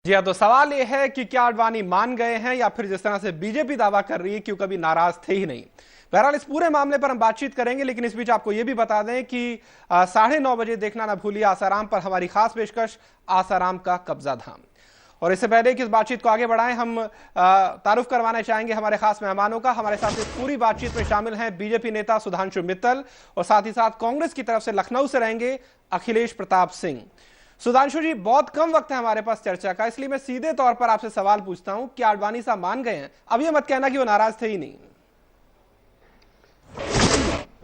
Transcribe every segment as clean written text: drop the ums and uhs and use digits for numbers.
जी हाँ, तो सवाल यह है कि क्या आडवाणी मान गए हैं या फिर जिस तरह से बीजेपी दावा कर रही है कि वो कभी नाराज थे ही नहीं। बहरहाल इस पूरे मामले पर हम बातचीत करेंगे, लेकिन इस बीच आपको यह भी बता दें कि 9:30 बजे देखना ना भूलिए आसाराम पर हमारी खास पेशकश आसाराम का कब्जा धाम। और इससे पहले कि इस बातचीत को आगे बढ़ाएं, हम तारुफ करवाना चाहेंगे हमारे खास मेहमानों का। हमारे साथ इस पूरी बातचीत में शामिल हैं बीजेपी नेता सुधांशु मित्तल और साथ ही साथ कांग्रेस की तरफ से लखनऊ से रहेंगे अखिलेश प्रताप सिंह। सुधांशु जी, बहुत कम वक्त है हमारे पास चर्चा का, इसलिए मैं सीधे तौर पर आपसे सवाल पूछता हूं कि आडवाणी साहब मान गए हैं? अब ये मत कहना कि वो नाराज थे ही नहीं।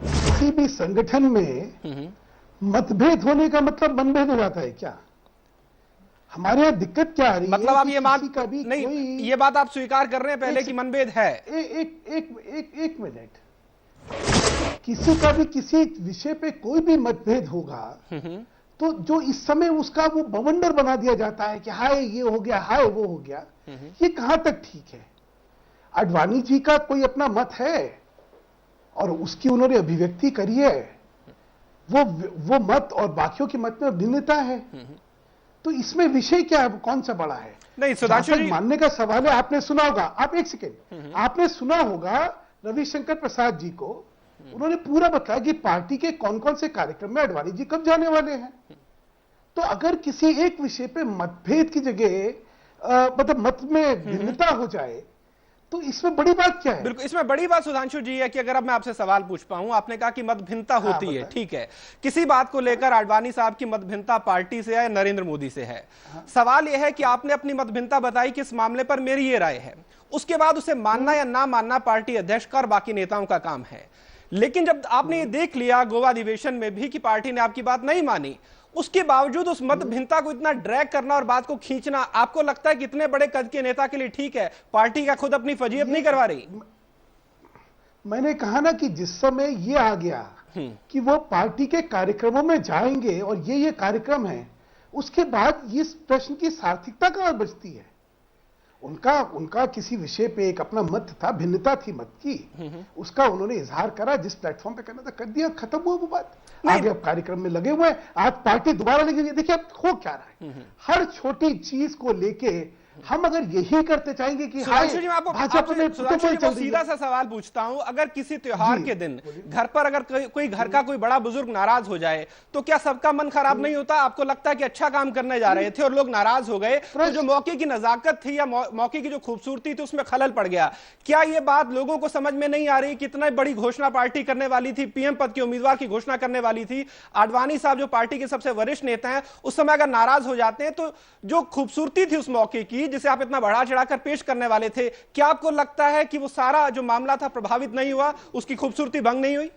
किसी भी संगठन में मतभेद होने का मतलब मनभेद हो जाता है क्या? हमारे यहाँ दिक्कत क्या आ रही मतलब है? आप ये मान का भी नहीं, ये बात आप स्वीकार कर रहे हैं पहले कि मनभेद है? एक मिनट, किसी का भी किसी विषय पे कोई भी मतभेद होगा तो जो इस समय उसका वो बवंडर बना दिया जाता है कि हाय ये हो गया, हाय वो हो गया, ये कहां तक ठीक है? आडवाणी जी का कोई अपना मत है और उसकी उन्होंने अभिव्यक्ति करी है, वो मत और बाकियों के मत में भिन्नता है, तो इसमें विषय क्या है? कौन सा बड़ा है? नहीं, सुधांशु जी, मानने का सवाल है। आपने सुना होगा, आप एक सेकेंड, आपने सुना होगा रविशंकर प्रसाद जी को, उन्होंने पूरा बताया कि पार्टी के कौन कौन से कार्यक्रम में आडवाणी जी कब जाने वाले हैं। तो अगर किसी एक विषय पे मतभेद की जगह मतलब मत में भिन्नता हो जाए तो इसमें बड़ी बात क्या है? बिल्कुल, इसमें बड़ी बात सुधांशु जी है कि अगर अब मैं आपसे सवाल पूछ पाऊं, आपने कहा कि मत भिन्नता होती है, ठीक है, किसी बात को लेकर आडवाणी साहब की मत भिन्नता पार्टी से है या नरेंद्र मोदी से है। सवाल यह है कि आपने अपनी मत भिन्नता बताई कि इस मामले पर मेरी ये राय है, उसके बाद उसे मानना या ना मानना पार्टी अध्यक्ष का और बाकी नेताओं का काम है। लेकिन जब आपने ये देख लिया गोवा अधिवेशन में भी कि पार्टी ने आपकी बात नहीं मानी, उसके बावजूद उस मत भिन्नता को इतना ड्रैग करना और बात को खींचना, आपको लगता है कि इतने बड़े कद के नेता के लिए ठीक है? पार्टी का खुद अपनी फजीयत नहीं करवा रही? मैंने कहा ना कि जिस समय ये आ गया कि वो पार्टी के कार्यक्रमों में जाएंगे और ये कार्यक्रम है, उसके बाद इस प्रश्न की सार्थकता कहां बचती है? उनका किसी विषय पे एक अपना मत था, भिन्नता थी मत की, उसका उन्होंने इजहार करा, जिस प्लेटफॉर्म पे करना था कर दिया, खत्म हुआ वो बात। आगे अब कार्यक्रम में लगे हुए हैं, आज पार्टी दोबारा लगी। देखिए अब हो क्या रहा है, हर छोटी चीज को लेके हम अगर यही करते चाहेंगे कि सीधा सा सवाल पूछता हूं, अगर किसी त्योहार के दिन घर पर अगर कोई घर का कोई बड़ा बुजुर्ग नाराज हो जाए तो क्या सबका मन खराब नहीं होता? आपको लगता है कि अच्छा काम करने जा रहे थे और लोग नाराज हो गए, तो जो मौके की नजाकत थी या मौके की जो खूबसूरती थी उसमें खलल पड़ गया। क्या यह बात लोगों को समझ में नहीं आ रही? कितना बड़ी घोषणा पार्टी करने वाली थी, पीएम पद के उम्मीदवार की घोषणा करने वाली थी, आडवाणी साहब जो पार्टी के सबसे वरिष्ठ नेता हैं, उस समय अगर नाराज हो जाते हैं तो जो खूबसूरती थी उस मौके की, जिसे आप इतना बढ़ा चढ़ाकर पेश करने वाले थे, क्या आपको लगता है कि वो सारा जो मामला था प्रभावित नहीं हुआ, उसकी खूबसूरती भंग नहीं हुई?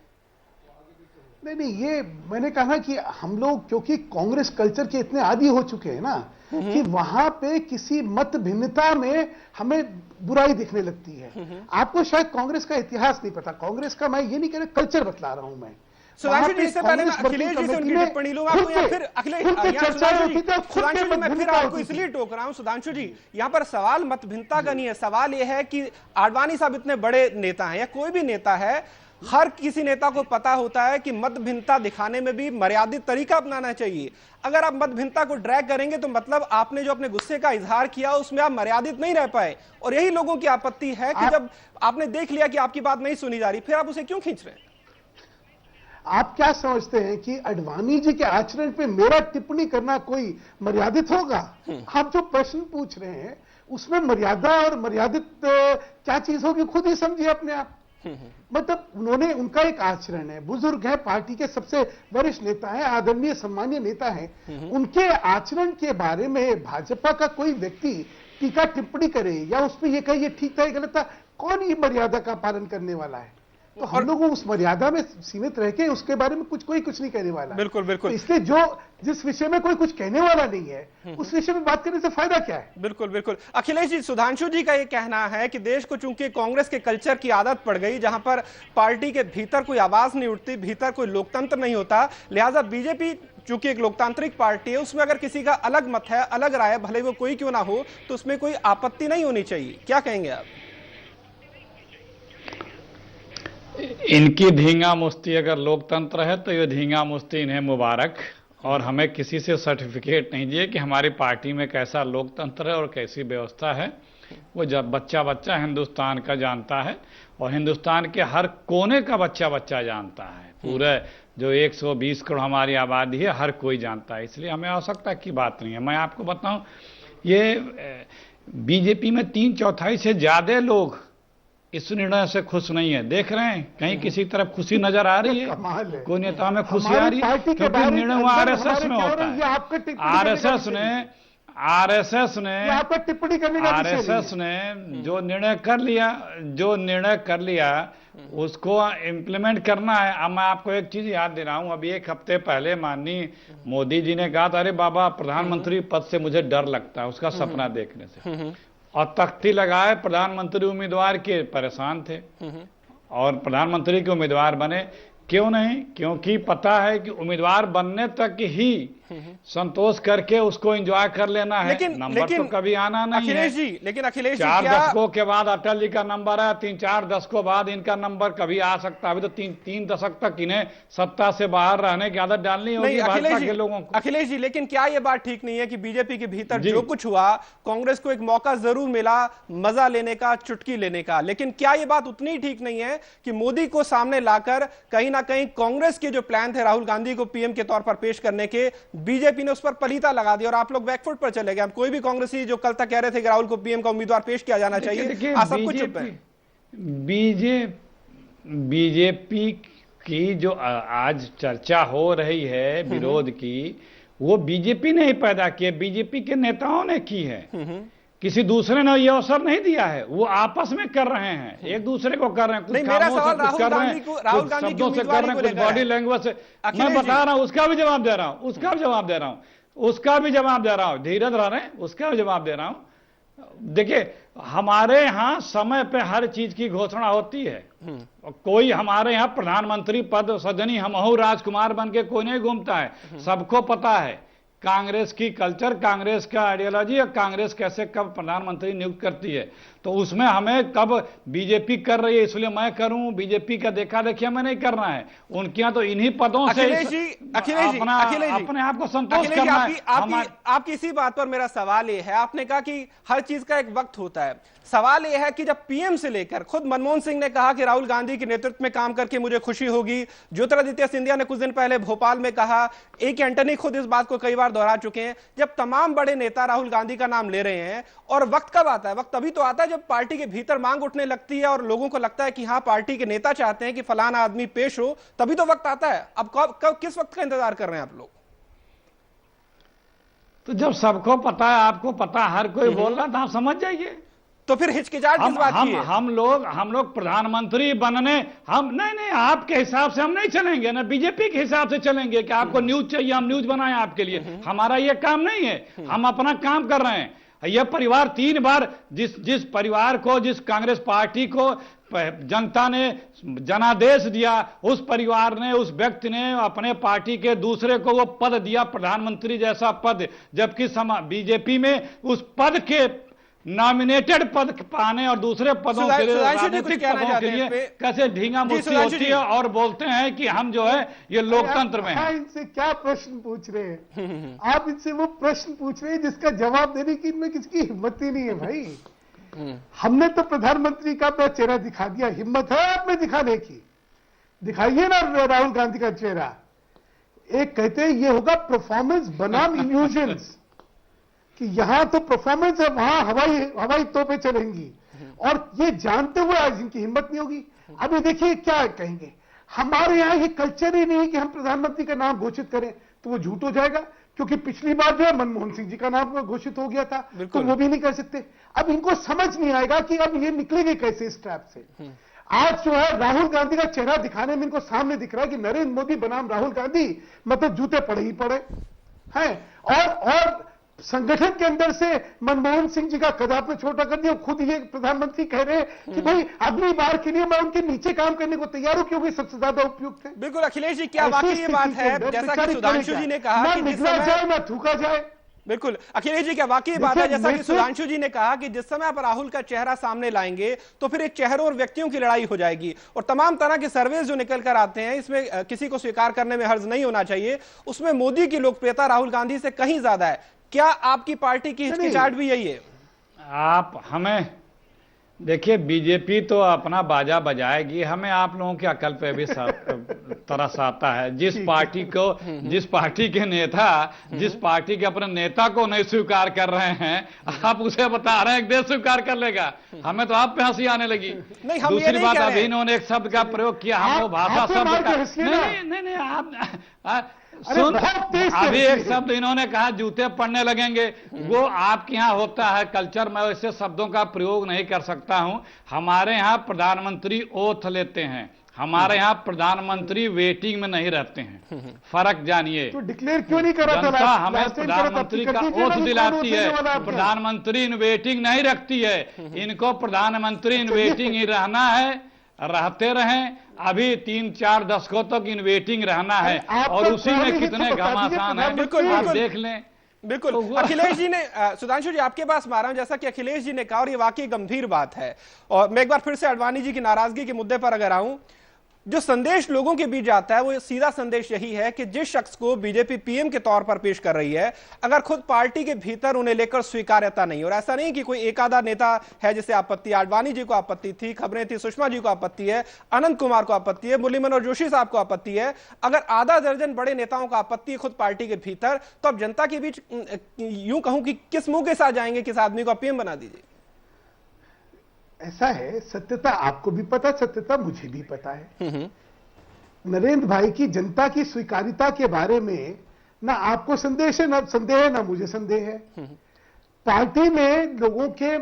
नहीं, ये मैंने कहा कि हम लोग क्योंकि कांग्रेस कल्चर के इतने आदी हो चुके हैं ना कि वहां पे किसी मत भिन्नता में हमें बुराई दिखने लगती है। आपको शायद कांग्रेस का इतिहास नहीं पता, कांग्रेस का मैं ये नहीं कह रहा, कल्चर बतला रहा हूं मैं। सुधांशु जी, इससे पहले मैं अखिलेश जी से उनकी टिप्पणी लूंगा आपको, या फिर अखिलेश सुधांशु जी मैं फिर आपको इसलिए टोक रहा हूं। सुधांशु जी, यहां पर सवाल मत भिन्नता का नहीं है, सवाल यह है कि आडवाणी साहब इतने बड़े नेता हैं या कोई भी नेता है, हर किसी नेता को पता होता है कि मत भिन्नता दिखाने में भी मर्यादित तरीका अपनाना चाहिए। अगर आप मत भिन्नता को ड्रैग करेंगे तो मतलब आपने जो अपने गुस्से का इजहार किया उसमें आप मर्यादित नहीं रह पाए, और यही लोगों की आपत्ति है कि जब आपने देख लिया कि आपकी बात नहीं सुनी जा रही, फिर आप उसे क्यों खींच रहे हैं? आप क्या समझते हैं कि आडवाणी जी के आचरण पे मेरा टिप्पणी करना कोई मर्यादित होगा? आप जो प्रश्न पूछ रहे हैं उसमें मर्यादा और मर्यादित क्या चीज होगी, खुद ही समझिए अपने आप। मतलब उन्होंने, उनका एक आचरण है, बुजुर्ग है, पार्टी के सबसे वरिष्ठ नेता है, आदरणीय सम्मानीय नेता है, उनके आचरण के बारे में भाजपा का कोई व्यक्ति टीका टिप्पणी करे या उस पर यह कहे ये ठीक था, ये गलत था, कौन ये मर्यादा का पालन करने वाला है? तो हम लोग उस मर्यादा में सीमित रह के उसके बारे में कोई कुछ नहीं कहने वाला। बिल्कुल बिल्कुल, तो इसलिए जिस विषय में कोई कुछ कहने वाला नहीं है उस विषय में बात करने से फायदा क्या है? बिल्कुल बिल्कुल। अखिलेश जी, सुधांशु जी का यह कहना है कि देश को चूंकि कांग्रेस के कल्चर की आदत पड़ गई, जहां पर पार्टी के भीतर कोई आवाज नहीं उठती, भीतर कोई लोकतंत्र नहीं होता, लिहाजा बीजेपी चूंकि एक लोकतांत्रिक पार्टी है, उसमें अगर किसी का अलग मत है, अलग राय है, भले वो कोई क्यों ना हो, तो उसमें कोई आपत्ति नहीं होनी चाहिए। क्या कहेंगे आप? इनकी धींगा मुश्ती अगर लोकतंत्र है तो ये धींगा मुश्ती इन्हें मुबारक। और हमें किसी से सर्टिफिकेट नहीं दिए कि हमारी पार्टी में कैसा लोकतंत्र है और कैसी व्यवस्था है। वो जब बच्चा बच्चा हिंदुस्तान का जानता है, और हिंदुस्तान के हर कोने का बच्चा बच्चा जानता है। पूरे जो 120 करोड़ हमारी आबादी है, हर कोई जानता है। इसलिए हमें आवश्यकता की बात नहीं है। मैं आपको बताऊं, ये बीजेपी में 3/4 से ज्यादा लोग इस निर्णय से खुश नहीं है। देख रहे हैं कहीं किसी तरफ खुशी नजर आ रही है? कोई नेता में खुशी आ रही है? क्योंकि निर्णय आरएसएस में होता है। आरएसएस ने जो निर्णय कर लिया उसको इम्प्लीमेंट करना है। अब मैं आपको एक चीज याद दे रहा हूं। अभी 1 हफ्ते पहले माननीय मोदी जी ने कहा था, अरे बाबा प्रधानमंत्री पद से मुझे डर लगता है उसका सपना देखने से, और तख्ती लगाए प्रधानमंत्री उम्मीदवार के परेशान थे और प्रधानमंत्री के उम्मीदवार बने। क्यों नहीं? क्योंकि पता है कि उम्मीदवार बनने तक ही संतोष करके उसको एंजॉय कर लेना है। नंबर तो कभी आना नहीं है। अखिलेश जी, लेकिन अखिलेश जी 4 दशकों के बाद अटल जी का नंबर है, 3-4 दशकों बाद इनका नंबर कभी आ सकता है। अभी तो 3 दशक तक इन्हें सत्ता से बाहर रहने की आदत डालनी होगी भाजपा के लोगों को। अखिलेश जी, लेकिन क्या ये बात ठीक नहीं है कि बीजेपी के भीतर जो कुछ हुआ, कांग्रेस को एक मौका जरूर मिला मजा लेने का, चुटकी लेने का, लेकिन क्या ये बात उतनी ठीक नहीं है कि मोदी को सामने लाकर कहीं ना कहीं कांग्रेस के जो प्लान थे राहुल गांधी को पीएम के तौर पर पेश करने के, बीजेपी ने उस पर पलीता लगा दिया और आप लोग बैकफुट पर चले गए? कोई भी कांग्रेसी जो कल तक कह रहे थे कि राहुल को पीएम का उम्मीदवार पेश किया जाना चाहिए, आज सब कुछ चुप है। बीजेपी की जो आज चर्चा हो रही है विरोध की, वो बीजेपी ने ही पैदा की है, बीजेपी के नेताओं ने की है। किसी दूसरे ने ये अवसर नहीं दिया है। वो आपस में कर रहे हैं, एक दूसरे को कर रहे हैं, कुछ खामोश से कुछ कर रहे हैं, कुछ शब्दों से कर रहे हैं, कुछ बॉडी लैंग्वेज से। मैं बता रहा हूं, उसका भी जवाब दे रहा हूं, उसका भी जवाब दे रहा हूं। धीरज रह रहे हैं, उसका भी जवाब दे रहा हूं। देखिए, हमारे यहां समय पे हर चीज की घोषणा होती है। कोई हमारे यहां प्रधानमंत्री पद सजनी हमहू राजकुमार बन के कोई नहीं घूमता है। सबको पता है कांग्रेस की कल्चर, कांग्रेस का आइडियोलॉजी और कांग्रेस कैसे कब प्रधानमंत्री नियुक्त करती है। तो उसमें हमें कब बीजेपी कर रही है इसलिए मैं करूं, बीजेपी का देखा देखिए मैं नहीं करना है। उनके यहाँ तो इन्हीं पदों से अपने आप को संतोष करना है। आपकी इसी बात पर मेरा सवाल यह है, आपने कहा कि हर चीज का एक वक्त होता है। सवाल यह है कि जब पीएम से लेकर खुद मनमोहन सिंह ने कहा कि राहुल गांधी के नेतृत्व में काम करके मुझे खुशी होगी, ज्योतिरादित्य सिंधिया ने कुछ दिन पहले भोपाल में कहा, AK एंटनी खुद इस बात को कई बार दोहरा चुके हैं, जब तमाम बड़े नेता राहुल गांधी का नाम ले रहे हैं, और वक्त कब आता है? वक्त तभी तो आता है जब पार्टी के भीतर मांग उठने लगती है और लोगों को लगता है कि हाँ पार्टी के नेता चाहते हैं कि फलाना आदमी पेश हो, तभी तो वक्त आता है। अब कब किस वक्त का इंतजार कर रहे हैं आप लोग? तो जब सबको पता है, आपको पता, हर कोई बोल रहा था, समझ जाइए। तो फिर हिचकिचाहट किस बात की है? हम लोग प्रधानमंत्री बनने, हम नहीं आपके हिसाब से हम नहीं चलेंगे ना, बीजेपी के हिसाब से चलेंगे कि आपको न्यूज चाहिए, हम न्यूज बनाएं आपके लिए। हमारा ये काम नहीं है, हम अपना काम कर रहे हैं। यह परिवार 3 बार जिस परिवार को, जिस कांग्रेस पार्टी को जनता ने जनादेश दिया, उस परिवार ने, उस व्यक्ति ने अपने पार्टी के दूसरे को वो पद दिया, प्रधानमंत्री जैसा पद, जबकि बीजेपी में उस पद के नॉमिनेटेड पद पाने और दूसरे पदों के लिए, राजनीतिक पदों के लिए कैसे ढींगा मुश्ती होती है और बोलते हैं कि हम जो है ये लोकतंत्र में हैं। इनसे क्या प्रश्न पूछ रहे हैं आप? इनसे वो प्रश्न पूछ रहे हैं जिसका जवाब देने की इनमें किसकी हिम्मत ही नहीं है भाई। हमने तो प्रधानमंत्री का अपना चेहरा दिखा दिया, हिम्मत है आप में दिखाने की? दिखाइए ना राहुल गांधी का चेहरा। एक कहते हैं ये होगा परफॉर्मेंस बनाम इल्यूजन्स, कि यहां तो परफॉर्मेंस है, वहां हवाई तोपें चलेंगी, और ये जानते हुए आज इनकी हिम्मत नहीं होगी। अभी देखिए क्या कहेंगे, हमारे यहां ये कल्चर ही नहीं कि हम प्रधानमंत्री का नाम घोषित करें, तो वो झूठ हो जाएगा। क्योंकि पिछली बार जो है मनमोहन सिंह जी का नाम घोषित हो गया था, तो वो भी नहीं कर सकते। अब इनको समझ नहीं आएगा कि अब ये निकलेंगे कैसे इस ट्रैप से। आज जो है राहुल गांधी का चेहरा दिखाने में इनको सामने दिख रहा है कि नरेंद्र मोदी बनाम राहुल गांधी, मतलब जूते पड़े ही पड़े हैं। और संगठन के अंदर से मनमोहन सिंह जी का कद आपने छोटा कर दिया। खुद ये प्रधानमंत्री कह रहे हैं कि भाई अगली बार के लिए मैं उनके नीचे काम करने को तैयार हूं, क्योंकि सबसे ज्यादा उपयुक्त है। बिल्कुल अखिलेश जी, क्या वाकई ये बात है जैसा कि सुधांशु जी ने कहा कि निकला जाए ना थूका जाए? बिल्कुल अखिलेश जी, क्या वाकई बात है जैसा कि सुधांशु जी ने कहा कि जिस समय आप राहुल का चेहरा सामने लाएंगे तो फिर एक चेहरों और व्यक्तियों की लड़ाई हो जाएगी, और तमाम तरह के सर्वे जो निकल कर आते हैं इसमें किसी को स्वीकार करने में हर्ज नहीं होना चाहिए, उसमें मोदी की लोकप्रियता राहुल गांधी से कहीं ज्यादा है। क्या आपकी पार्टी की हिचकिचाहट भी यही है? आप हमें देखिए, बीजेपी तो अपना बाजा बजाएगी, हमें आप लोगों की अकल पे भी तरस आता है। जिस पार्टी के नेता जिस पार्टी के अपने नेता को नहीं स्वीकार कर रहे हैं, आप उसे बता रहे हैं देश स्वीकार कर लेगा। हमें तो आप पे हंसी आने लगी। दूसरी बात, अभी इन्होंने एक शब्द का प्रयोग किया, हम वो भाषा शब्द का नहीं आप सुन, अभी एक शब्द इन्होंने कहा जूते पड़ने लगेंगे, वो आपके यहाँ होता है कल्चर, मैं वैसे शब्दों का प्रयोग नहीं कर सकता हूं। हमारे यहाँ प्रधानमंत्री ओथ लेते हैं, हमारे यहाँ प्रधानमंत्री वेटिंग में नहीं रहते हैं, फर्क जानिए। तो डिक्लेयर क्यों नहीं करा? जनता हमें प्रधानमंत्री का ओथ दिलाती है, प्रधानमंत्री इन वेटिंग नहीं रखती है। इनको प्रधानमंत्री इन वेटिंग ही रहना है, रहते रहें। अभी 3-4 दशकों तक इन वेटिंग रहना है, और उसी में कितने घमासान है आप देख लें। बिल्कुल अखिलेश जी ने, सुधांशु जी आपके पास मारा हूं, जैसा कि अखिलेश जी ने कहा और ये वाकई गंभीर बात है, और मैं एक बार फिर से आडवाणी जी की नाराजगी के मुद्दे पर अगर आऊं, जो संदेश लोगों के बीच जाता है वो सीधा संदेश यही है कि जिस शख्स को बीजेपी पीएम के तौर पर पेश कर रही है, अगर खुद पार्टी के भीतर उन्हें लेकर स्वीकार्यता नहीं, और ऐसा नहीं कि कोई एक आधा नेता है जिसे आपत्ति, आडवाणी जी को आपत्ति थी, खबरें थी सुषमा जी को आपत्ति है, अनंत कुमार को आपत्ति है, मुरली मनोहर जोशी साहब को आपत्ति है, अगर आधा दर्जन बड़े नेताओं को आपत्ति है खुद पार्टी के भीतर, तो अब जनता के बीच यूं कहूं कि किस मुंह के साथ जाएंगे, किस आदमी को पीएम बना दीजिए? ऐसा है, सत्यता आपको भी पता, सत्यता मुझे भी पता है। नरेंद्र भाई की जनता की स्वीकार्यता के बारे में ना आपको संदेह है ना मुझे संदेह है। पार्टी में लोगों के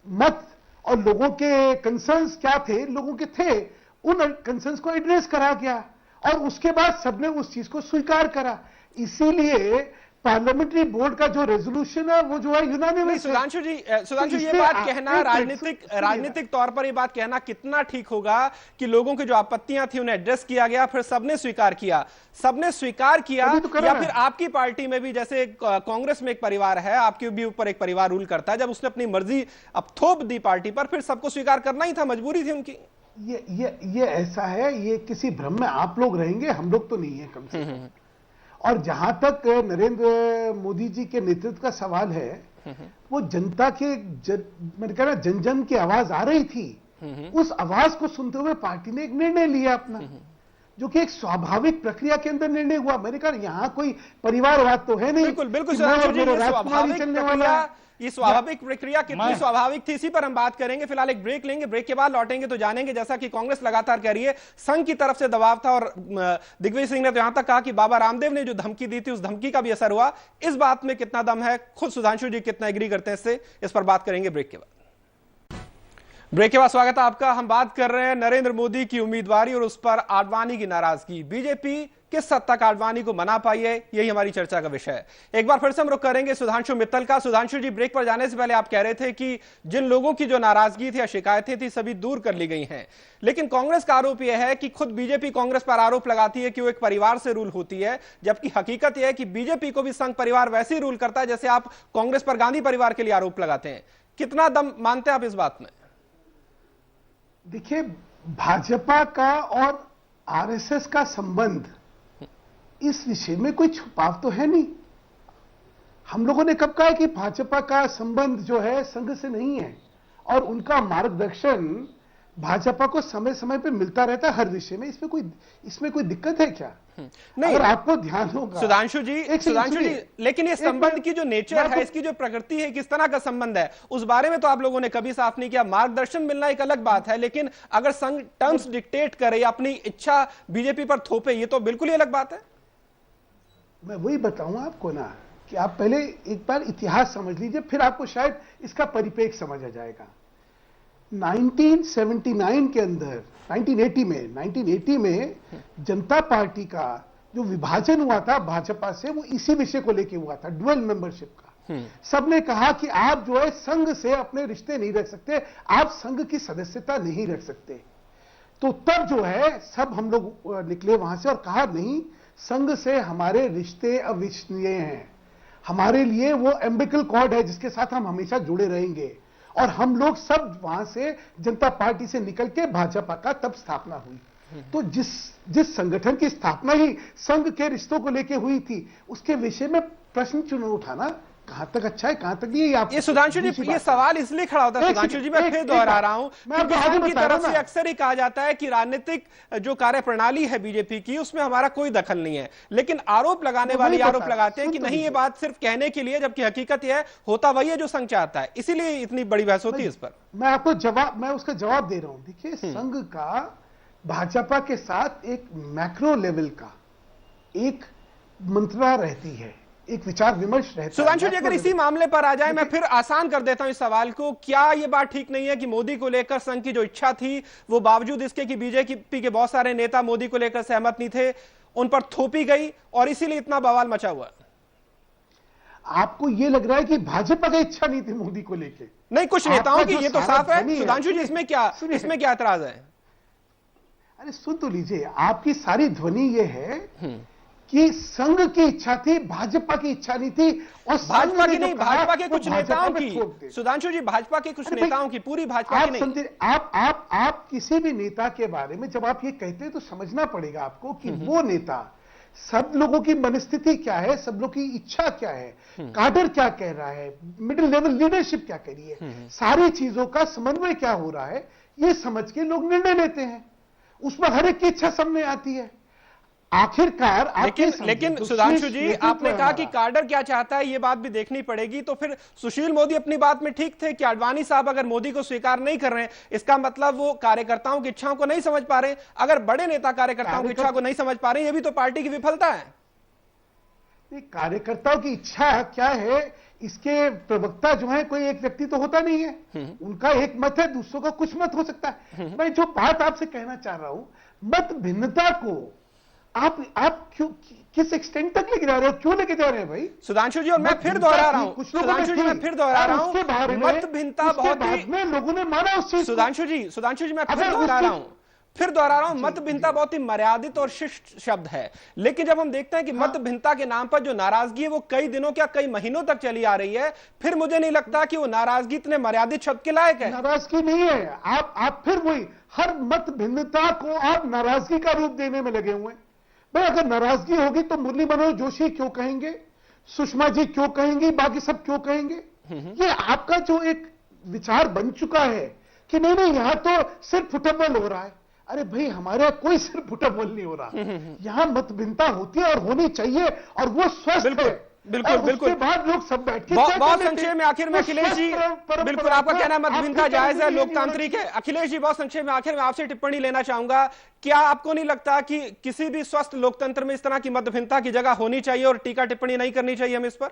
मत और लोगों के कंसर्न्स क्या थे, लोगों के थे, उन कंसर्न्स को एड्रेस करा गया, और उसके बाद सबने उस चीज को स्वीकार करा। इसीलिए पार्लियामेंट्री बोर्ड का जो रेजोल्यूशन है वो जो है यूनानिमस। सुधांशु जी ये बात कहना राजनीतिक तौर पर ये बात कहना कितना ठीक होगा कि लोगों की जो आपत्तियां थी उन्हें एड्रेस किया गया, फिर सबने स्वीकार किया, तो या फिर आपकी पार्टी में भी, जैसे कांग्रेस में एक परिवार है, आपके भी ऊपर एक परिवार रूल करता है, जब उसने अपनी मर्जी अब थोप दी पार्टी पर, फिर सबको स्वीकार करना ही था, मजबूरी थी उनकी। ये ऐसा है, ये किसी भ्रम में आप लोग रहेंगे, हम लोग तो नहीं है कम से कम। और जहां तक नरेंद्र मोदी जी के नेतृत्व का सवाल है, वो जनता के मैंने कह रहा जन जन की आवाज आ रही थी, उस आवाज को सुनते हुए पार्टी ने एक निर्णय लिया अपना, जो कि एक स्वाभाविक प्रक्रिया के अंदर निर्णय हुआ। मैंने कहा यहां कोई परिवारवाद तो है नहीं। बिल्कुल ये स्वाभाविक प्रक्रिया कितनी स्वाभाविक थी, इसी पर हम बात करेंगे। फिलहाल एक ब्रेक लेंगे, ब्रेक के बाद लौटेंगे तो जानेंगे, जैसा कि कांग्रेस लगातार कह रही है संघ की तरफ से दबाव था, और दिग्विजय सिंह ने तो यहां तक कहा कि बाबा रामदेव ने जो धमकी दी थी उस धमकी का भी असर हुआ। इस बात में कितना दम है, खुद सुधांशु जी कितना एग्री करते हैं इससे, इस पर बात करेंगे ब्रेक के बाद। ब्रेक के बाद स्वागत है आपका। हम बात कर रहे हैं नरेंद्र मोदी की उम्मीदवारी और उस पर आडवाणी की नाराजगी। बीजेपी किस हद तक आडवाणी को मना पाई है, यही हमारी चर्चा का विषय है। एक बार फिर से हम रुख करेंगे सुधांशु मित्तल का। सुधांशु जी, ब्रेक पर जाने से पहले आप कह रहे थे कि जिन लोगों की जो नाराजगी थी या शिकायतें थी सभी दूर कर ली गई हैं, लेकिन कांग्रेस का आरोप यह है कि खुद बीजेपी कांग्रेस पर आरोप लगाती है कि वो एक परिवार से रूल होती है, जबकि हकीकत यह है कि बीजेपी को भी संघ परिवार वैसे ही रूल करता है जैसे आप कांग्रेस पर गांधी परिवार के लिए आरोप लगाते हैं। कितना दम मानते हैं आप इस बात में? देखिए, भाजपा का और आरएसएस का संबंध, इस विषय में कोई छुपाव तो है नहीं। हम लोगों ने कब कहा है कि भाजपा का संबंध जो है संघ से नहीं है, और उनका मार्गदर्शन भाजपा को समय समय पे मिलता रहता है हर विषय में। इसमें कोई दिक्कत है क्या? नहीं, अगर आपको ध्यान होगा सुधांशु जी, लेकिन ये संबंध की जो नेचर है, इसकी जो प्रकृति है, किस तरह का संबंध है, उस बारे में तो आप लोगों ने कभी साफ नहीं किया। मार्गदर्शन मिलना एक अलग बात है, लेकिन अगर संघ टर्म्स डिक्टेट करे, अपनी इच्छा बीजेपी पर थोपे, ये तो बिल्कुल ही अलग बात है। मैं वही बताऊं आपको ना कि आप पहले एक बार इतिहास समझ लीजिए, फिर आपको शायद इसका परिपेक्ष समझ आ जाएगा। 1979 के अंदर 1980 में जनता पार्टी का जो विभाजन हुआ था भाजपा से, वो इसी विषय को लेके हुआ था, डुअल मेंबरशिप का। सबने कहा कि आप जो है संघ से अपने रिश्ते नहीं रख सकते, आप संघ की सदस्यता नहीं रख सकते। तो तब जो है सब हम लोग निकले वहां से और कहा नहीं, संघ से हमारे रिश्ते अविच्छिन्न हैं, हमारे लिए वो एम्बिकल कॉर्ड है जिसके साथ हम हमेशा जुड़े रहेंगे। और हम लोग सब वहां से जनता पार्टी से निकल के भाजपा का तब स्थापना हुई। तो जिस संगठन की स्थापना ही संघ के रिश्तों को लेकर हुई थी, उसके विषय में प्रश्न चुन उठाना कहां तक अच्छा है, कहां तक नहीं है। ये सुधांशु जी, ये सवाल इसलिए खड़ा होता है सुधांशु जी, मैं फिर दोहरा रहा हूं, क्योंकि संघ की तरफ से अक्सर ही कहा जाता है कि राजनीतिक जो कार्यप्रणाली है बीजेपी की, उसमें हमारा कोई दखल नहीं है। लेकिन आरोप लगाने वाले आरोप लगाते हैं कि नहीं, ये बात सिर्फ कहने के लिए, जबकि हकीकत यह है होता वही है जो संघ चाहता है, इसीलिए इतनी बड़ी बहस होती है इस पर। मैं उसका जवाब दे रहा हूं। देखिए, संघ का भाजपा के साथ एक मैक्रो लेवल का एक मंत्रणा रहती है, एक विचार विमर्श रहता है। सुधांशु जी, अगर इसी मामले पर आ जाए, मैं फिर आसान कर देता हूं इस सवाल को, क्या यह बात ठीक नहीं है कि मोदी को लेकर संघ की जो इच्छा थी, वो बावजूद इसके कि बीजेपी के बहुत सारे नेता मोदी को लेकर सहमत नहीं थे, उन पर थोपी गई और इसीलिए इतना बवाल मचा हुआ? आपको यह लग रहा है कि भाजपा की इच्छा नहीं थी मोदी को लेकर? नहीं, कुछ नेताओं की, ये तो साफ है। सुधांशु जी, इसमें क्या एतराज है? अरे सुन तो लीजिए, आपकी सारी ध्वनि ये है कि संघ की इच्छा थी, भाजपा की इच्छा नहीं थी। और भाजपा की नहीं, भाजपा के कुछ नेताओं की। सुधांशु जी, भाजपा के कुछ नेताओं की, पूरी भाजपा की नहीं। आप किसी भी नेता के बारे में जब आप ये कहते हैं तो समझना पड़ेगा आपको कि वो नेता, सब लोगों की मनस्थिति क्या है, सब लोगों की इच्छा क्या है, काडर क्या कह रहा है, मिडिल लेवल लीडरशिप क्या कह रही है, सारी चीजों का समन्वय क्या हो रहा है, ये समझ के लोग निर्णय लेते हैं। उसमें हर एक की इच्छा सामने आती है। आखिरकार लेकिन सुधांशु जी, आपने कहा कि काडर क्या चाहता है, ये बात भी देखनी पड़ेगी। तो फिर सुशील मोदी अपनी बात में ठीक थे कि आडवाणी साहब अगर मोदी को स्वीकार नहीं कर रहे हैं, इसका मतलब वो कार्यकर्ताओं की इच्छाओं को नहीं समझ पा रहे। अगर बड़े नेता कार्यकर्ताओं की इच्छा को नहीं समझ पा रहे, ये भी तो पार्टी की विफलता है। कार्यकर्ताओं की इच्छा क्या है, इसके प्रवक्ता जो है कोई एक व्यक्ति तो होता नहीं है, उनका एक मत है, दूसरों का कुछ मत हो सकता है। मैं जो बात आपसे कहना चाह रहा हूं, मत भिन्नता को आप क्यों, किस एक्सटेंट तक लेके जा रहे हो, क्यों लेके जा रहे हैं भाई? सुधांशु जी, और मैं फिर दोहरा रहा हूं, सुधांशु जी, मैं फिर दोहरा रहा हूं, मत भिन्नता बहुत ही, लोगों ने माना उस चीज। सुधांशु जी, मैं फिर दोहरा रहा हूं, मत भिन्नता बहुत ही मर्यादित और शिष्ट शब्द है। लेकिन जब हम देखते हैं कि मत भिन्नता के नाम पर जो नाराजगी है वो कई दिनों क्या कई महीनों तक चली आ रही है, फिर मुझे नहीं लगता कि वो नाराजगी इतने मर्यादित शब्द के लायक है। नाराजगी नहीं है, आप फिर वही हर मत भिन्नता को आप नाराजगी का रूप देने में लगे हुए। भाई, अगर नाराजगी होगी तो मुरली मनोहर जोशी क्यों कहेंगे, सुषमा जी क्यों कहेंगे, बाकी सब क्यों कहेंगे? ये आपका जो एक विचार बन चुका है कि नहीं यहां तो सिर्फ फुटबॉल हो रहा है। अरे भाई, हमारे कोई सिर्फ फुटबॉल नहीं हो रहा, यहां मत भिन्नता होती है और होनी चाहिए, और वो स्वस्थ है। बिल्कुल। उसके बाद लोग सब बैठ के बहुत संक्षेप में आखिर में अखिलेश जी, बिल्कुल आपका कहना मत भिन्नता जायज है, लोकतांत्रिक है। अखिलेश जी, बहुत संक्षेप में आखिर में आपसे टिप्पणी लेना चाहूंगा। क्या आपको नहीं लगता कि किसी भी स्वस्थ लोकतंत्र में इस तरह की मत भिन्नता की जगह होनी चाहिए और टीका टिप्पणी नहीं करनी चाहिए हमें इस पर?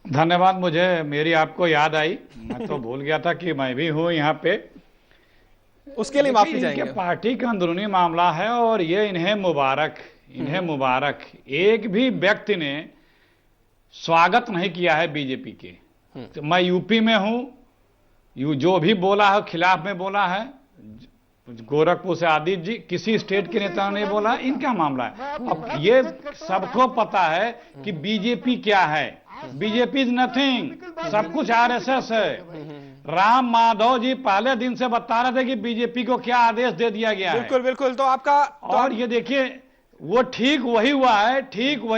धन्यवाद। मेरी आपको याद आई, मैं तो भूल गया था कि मैं भी हूं यहाँ पे, उसके लिए माफी चाहेंगे। पार्टी का अंदरूनी मामला है और ये इन्हें मुबारक। एक भी व्यक्ति ने स्वागत नहीं किया है बीजेपी के। तो मैं यूपी में हूं, जो भी बोला है खिलाफ में बोला है, गोरखपुर से आदित्य जी, किसी स्टेट के नेता ने बोला, इनका मामला है। अब ये सबको पता है कि बीजेपी क्या है। बीजेपी इज नथिंग, सब कुछ आरएसएस है। राम माधव जी पहले दिन से बता रहे थे कि बीजेपी को क्या आदेश दे दिया गया है। बिल्कुल। तो आपका और ये देखिए, वो ठीक वही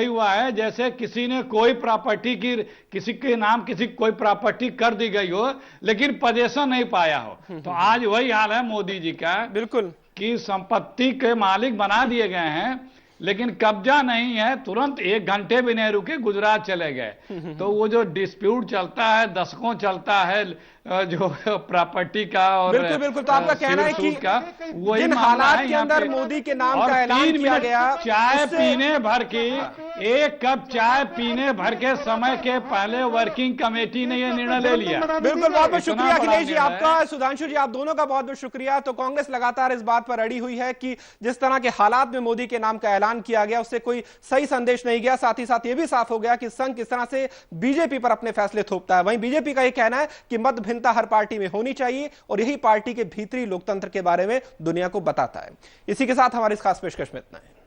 हुआ है जैसे किसी ने कोई प्रॉपर्टी की, किसी के नाम कोई प्रॉपर्टी कर दी गई हो लेकिन पोजीशन नहीं पाया हो। तो आज वही हाल है मोदी जी का, बिल्कुल, कि संपत्ति के मालिक बना दिए गए हैं लेकिन कब्जा नहीं है। तुरंत 1 घंटे भी नहीं रुके, गुजरात चले गए। तो वो जो डिस्प्यूट चलता है, दशकों चलता है, जो प्रॉपर्टी का और बिल्कुल। तो आपका कहना है कि जिन हालात के अंदर मोदी के नाम का ऐलान किया गया, चाय पीने भर की, 1 कप चाय पीने भर के समय के पहले वर्किंग कमेटी ने यह निर्णय ले लिया। बिल्कुल, बहुत बहुत शुक्रिया अखिलेश जी आपका, सुधांशु जी आप दोनों का बहुत बहुत शुक्रिया। तो कांग्रेस लगातार इस बात पर अड़ी हुई है कि जिस तरह के हालात में मोदी के नाम का ऐलान किया गया उससे कोई सही संदेश नहीं गया। साथ ही साथ यह भी साफ हो गया कि संघ किस तरह से बीजेपी पर अपने फैसले थोपता है। वहीं बीजेपी का यह कहना है कि मत भिन्नता हर पार्टी में होनी चाहिए और यही पार्टी के भीतरी लोकतंत्र के बारे में दुनिया को बताता है। इसी के साथ हमारी इस खास पेशकश में इतना है।